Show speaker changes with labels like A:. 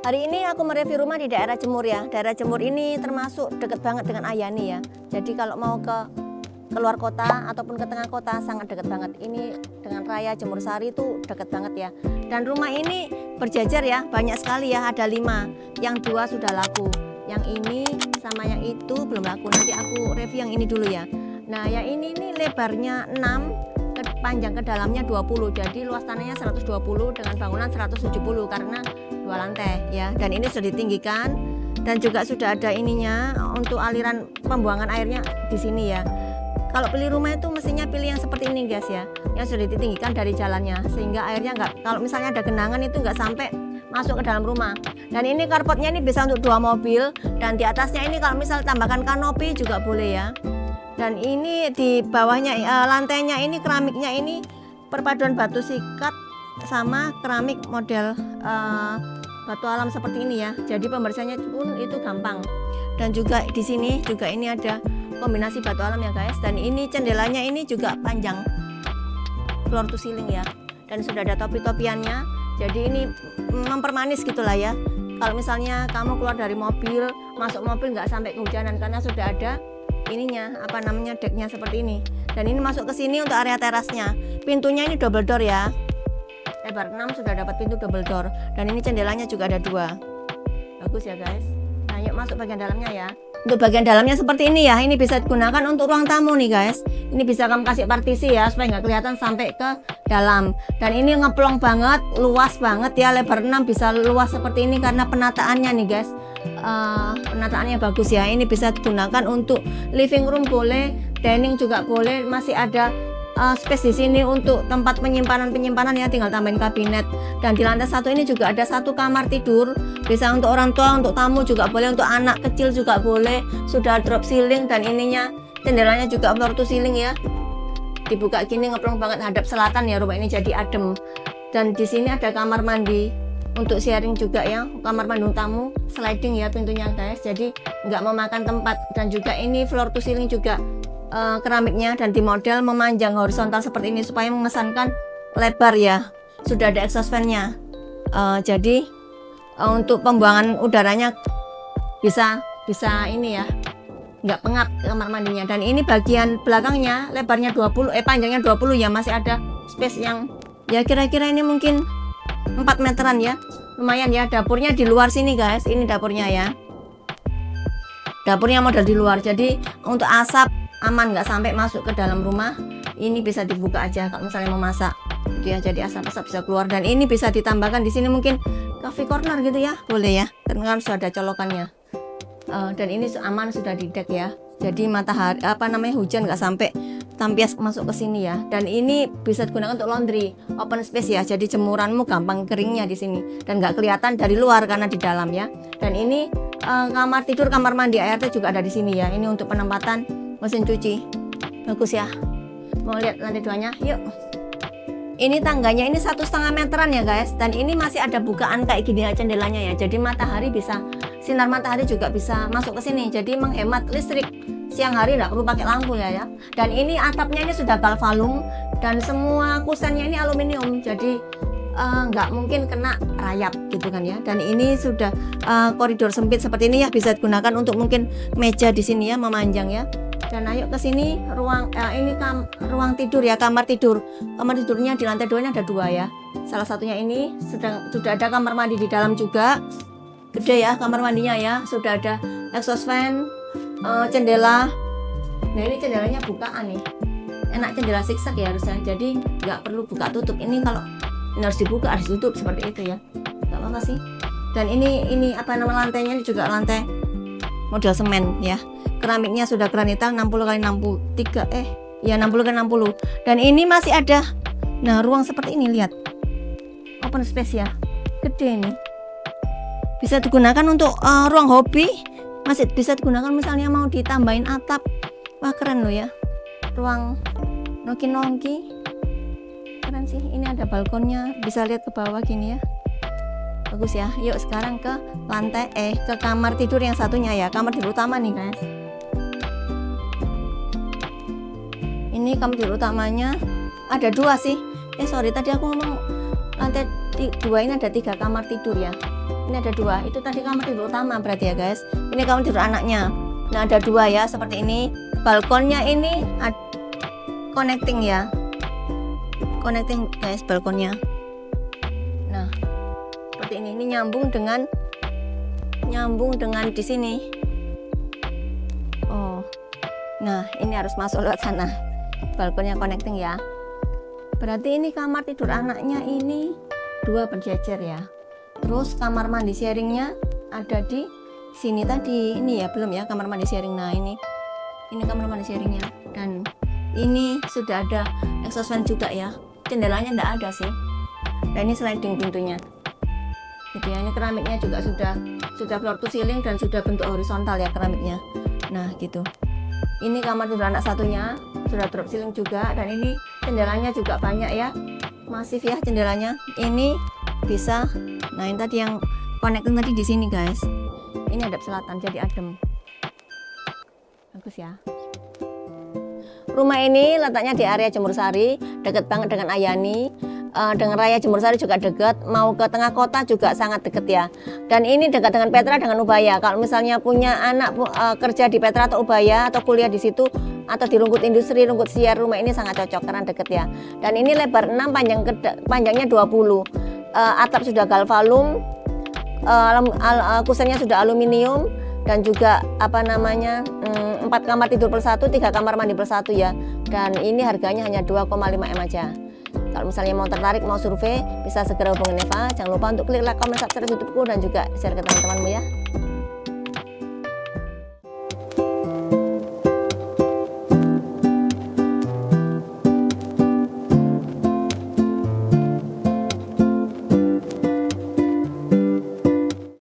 A: Hari ini aku mereview rumah di daerah Jemur ya. Daerah Jemur ini termasuk deket banget dengan Ayani ya. Jadi kalau mau ke keluar kota ataupun ke tengah kota sangat deket banget. Ini dengan Raya Jemur Sari itu deket banget ya. Dan rumah ini berjajar ya, banyak sekali ya, ada 5. Yang 2 sudah laku. Yang ini sama yang itu belum laku. Nanti aku review yang ini dulu ya. Nah, yang ini lebarnya 6, panjang ke dalamnya 20. Jadi luas tanahnya 120 dengan bangunan 170 karena 2 lantai ya. Dan ini sudah ditinggikan dan juga sudah ada ininya untuk aliran pembuangan airnya di sini ya. Kalau pilih rumah itu mestinya pilih yang seperti ini guys ya, yang sudah ditinggikan dari jalannya sehingga airnya nggak, kalau misalnya ada genangan itu nggak sampai masuk ke dalam rumah. Dan ini carportnya ini bisa untuk 2 mobil dan di atasnya ini kalau misal tambahkan kanopi juga boleh ya. Dan ini di bawahnya lantainya ini keramiknya ini perpaduan batu sikat sama keramik model batu alam seperti ini ya. Jadi pembersihannya pun itu gampang. Dan juga di sini juga ini ada kombinasi batu alam ya guys. Dan ini jendelanya ini juga panjang, floor to ceiling ya. Dan sudah ada topi-topiannya. Jadi ini mempermanis gitulah ya. Kalau misalnya kamu keluar dari mobil, masuk mobil nggak sampai kehujanan karena sudah ada ininya, apa namanya, decknya seperti ini. Dan ini masuk ke sini untuk area terasnya. Pintunya ini double door ya, lebar 6 sudah dapat pintu double door. Dan ini jendelanya juga ada 2. Bagus ya guys. Nah yuk masuk bagian dalamnya ya. Untuk bagian dalamnya seperti ini ya. Ini bisa digunakan untuk ruang tamu nih guys. Ini bisa kamu kasih partisi ya supaya nggak kelihatan sampai ke dalam. Dan ini ngeplong banget, luas banget ya. Lebar 6 bisa luas seperti ini karena penataannya nih guys. Penataannya bagus ya. Ini bisa digunakan untuk living room boleh, dining juga boleh. Masih ada space di sini untuk tempat penyimpanan ya, tinggal tambahin kabinet. Dan di lantai 1 ini juga ada 1 kamar tidur, bisa untuk orang tua, untuk tamu juga boleh, untuk anak kecil juga boleh. Sudah drop ceiling dan ininya jendelanya juga floor to ceiling ya. Dibuka gini ngeplong banget hadap selatan ya, rumah ini jadi adem. Dan di sini ada kamar mandi untuk sharing juga ya, kamar mandi tamu, sliding ya pintunya guys, jadi nggak memakan tempat. Dan juga ini floor to ceiling juga keramiknya dan di model memanjang horizontal seperti ini supaya mengesankan lebar ya. Sudah ada exhaust fan-nya. Jadi untuk pembuangan udaranya bisa ini ya, nggak pengap kamar mandinya. Dan ini bagian belakangnya lebarnya 20, panjangnya 20 ya, masih ada space yang ya kira-kira ini mungkin 4 meteran ya, lumayan ya. Dapurnya di luar sini guys, ini dapurnya ya, dapurnya model di luar, jadi untuk asap aman, nggak sampai masuk ke dalam rumah. Ini bisa dibuka aja kalau misalnya mau masak gitu ya, jadi asap-asap bisa keluar. Dan ini bisa ditambahkan di sini mungkin cafe corner gitu ya, boleh ya, karena kan sudah ada colokannya. Dan ini aman, sudah di deck ya, jadi matahari hujan nggak sampai tampias masuk ke sini ya. Dan ini bisa digunakan untuk laundry, open space ya, jadi jemuranmu gampang keringnya di sini dan nggak kelihatan dari luar karena di dalam ya. Dan ini kamar tidur, kamar mandi, ART juga ada di sini ya. Ini untuk penempatan mesin cuci, bagus ya. Mau lihat lantai 2-nya? Yuk. Ini tangganya ini 1,5 meteran ya guys. Dan ini masih ada bukaan kayak gini ya jendelanya ya. Jadi matahari bisa, sinar matahari juga bisa masuk ke sini. Jadi menghemat listrik. Siang hari nggak perlu pakai lampu ya. Dan ini atapnya ini sudah galvalum dan semua kusennya ini aluminium. Jadi nggak mungkin kena rayap gitu kan ya. Dan ini sudah koridor sempit seperti ini ya, bisa digunakan untuk mungkin meja di sini ya, memanjang ya. Dan ayo ke sini ruang ruang tidur ya, kamar tidur. Kamar tidurnya di lantai 2-nya ada 2 ya. Salah satunya ini sudah ada kamar mandi di dalam juga. Gede ya kamar mandinya ya. Sudah ada exhaust fan, jendela. Nah ini jendelanya bukaan nih. Enak, jendela zigzag ya harusnya. Jadi nggak perlu buka tutup. Ini kalau ini harus dibuka, harus ditutup seperti itu ya. Nggak apa-apa sih. Dan ini lantainya ini juga lantai model semen ya. Keramiknya sudah granital 60x63 60x60. Dan ini masih ada ruang seperti ini, lihat, open space ya, gede ini, bisa digunakan untuk ruang hobi, masih bisa digunakan misalnya mau ditambahin atap. Wah keren loh ya, ruang nongki keren sih. Ini ada balkonnya, bisa lihat ke bawah gini ya, bagus ya. Yuk sekarang ke lantai ke kamar tidur yang satunya ya, kamar tidur utama nih guys. Ini kamar tidur utamanya ada 2 sih. Sorry tadi aku ngomong lantai 2 ini ada 3 kamar tidur ya. Ini ada 2. Itu tadi kamar tidur utama berarti ya guys. Ini kamar tidur anaknya. Nah ada 2 ya seperti ini. Balkonnya ini connecting ya. Connecting guys balkonnya. Nah seperti ini. Ini nyambung dengan di sini. Oh. Nah ini harus masuk lewat sana. Balkonnya connecting ya. Berarti ini kamar tidur anaknya ini 2 berjejer ya. Terus kamar mandi sharingnya ada di sini tadi. Ini ya belum ya kamar mandi sharing. Nah ini kamar mandi sharingnya. Dan ini sudah ada exhaust fan juga ya. Jendelanya enggak ada sih. Dan ini sliding pintunya. Gitu ya. Ini keramiknya juga sudah floor to ceiling dan sudah bentuk horizontal ya keramiknya. Nah gitu. Ini kamar tidur anak satunya sudah drop ceiling juga. Dan ini jendelanya juga banyak ya. Masif ya jendelanya. Ini bisa. Nah ini tadi yang connecting tadi di sini guys. Ini hadap selatan jadi adem. Bagus ya. Rumah ini letaknya di area Jemur Sari, dekat banget dengan Ayani. Dengan Raya Jemur Sari juga dekat. Mau ke tengah kota juga sangat dekat ya. Dan ini dekat dengan Petra dengan Ubaya. Kalau misalnya punya anak kerja di Petra atau Ubaya atau kuliah di situ atau di Rungkut Industri, Rungkut Siar, rumah ini sangat cocok karena dekat ya. Dan ini lebar 6, panjangnya 20. Atap sudah galvalum, kusennya sudah aluminium, dan juga 4 kamar tidur plus 1, 3 kamar mandi plus 1 ya. Dan ini harganya hanya 2,5 M aja. Kalau misalnya mau tertarik, mau survei, bisa segera hubungi Neva. Jangan lupa untuk klik like, comment, subscribe YouTubeku dan juga share ke teman-temanmu ya.